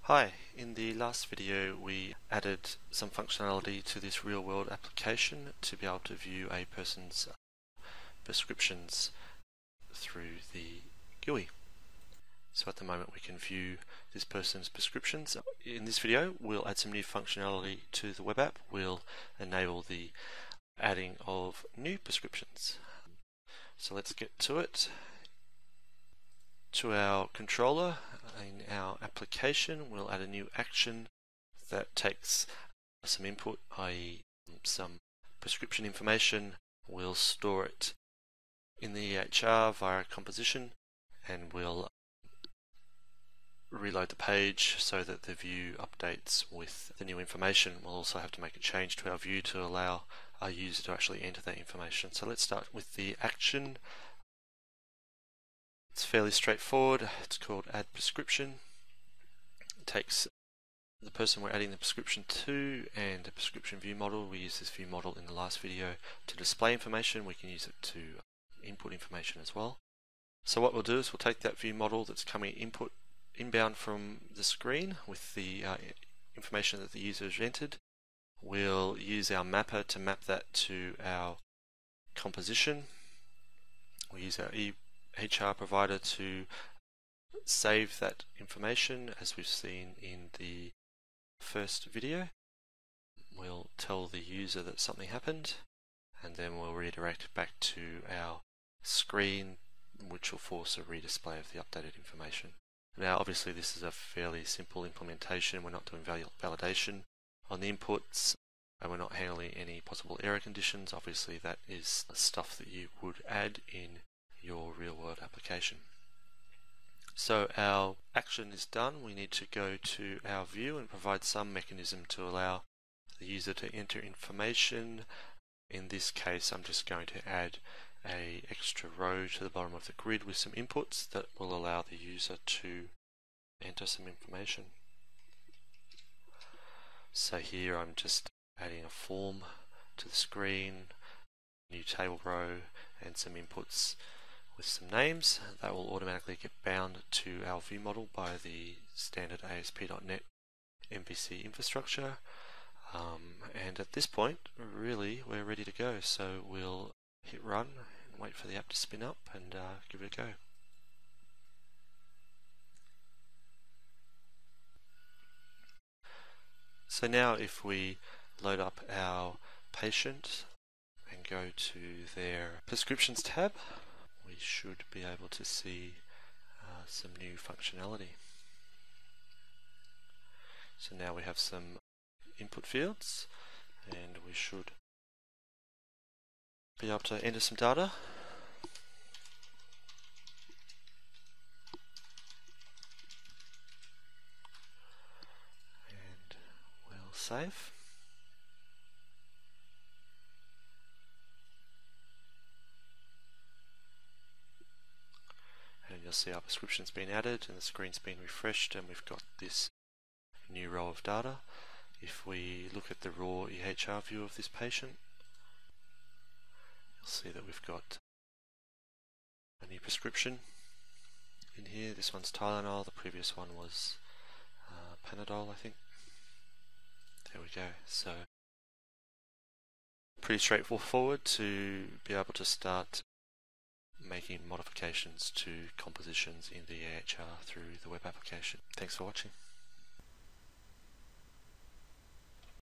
Hi, in the last video we added some functionality to this real-world application to be able to view a person's prescriptions through the GUI. So at the moment we can view this person's prescriptions. In this video we'll add some new functionality to the web app. We'll enable the adding of new prescriptions. So let's get to it. To our controller in our application, we'll add a new action that takes some input, i.e. some prescription information. We'll store it in the EHR via composition, and we'll reload the page so that the view updates with the new information. We'll also have to make a change to our view to allow our user to actually enter that information. So let's start with the action. It's fairly straightforward. It's called add prescription. It takes the person we're adding the prescription to and a prescription view model. We used this view model in the last video to display information. We can use it to input information as well. So what we'll do is we'll take that view model that's coming inbound from the screen with the information that the user has entered. We'll use our mapper to map that to our composition. We'll use our HR provider to save that information as we've seen in the first video. We'll tell the user that something happened, and then we'll redirect back to our screen, which will force a redisplay of the updated information. Now obviously this is a fairly simple implementation. We're not doing validation on the inputs, and we're not handling any possible error conditions. Obviously that is stuff that you would add in your real-world application. So our action is done. We need to go to our view and provide some mechanism to allow the user to enter information. In this case, I'm just going to add an extra row to the bottom of the grid with some inputs that will allow the user to enter some information. So here I'm just adding a form to the screen, new table row, and some inputs with some names that will automatically get bound to our view model by the standard ASP.NET MVC infrastructure. And at this point, really, we're ready to go. So we'll hit run and wait for the app to spin up and give it a go. So now if we load up our patient and go to their prescriptions tab, we should be able to see some new functionality. So now we have some input fields, and we should be able to enter some data. And we'll save. And you'll see our prescription's been added and the screen's been refreshed, and we've got this new row of data. If we look at the raw EHR view of this patient, you'll see that we've got a new prescription in here. This one's Tylenol, the previous one was Panadol, I think. There we go. So pretty straightforward to be able to start making modifications to compositions in the EHR through the web application. Thanks for watching.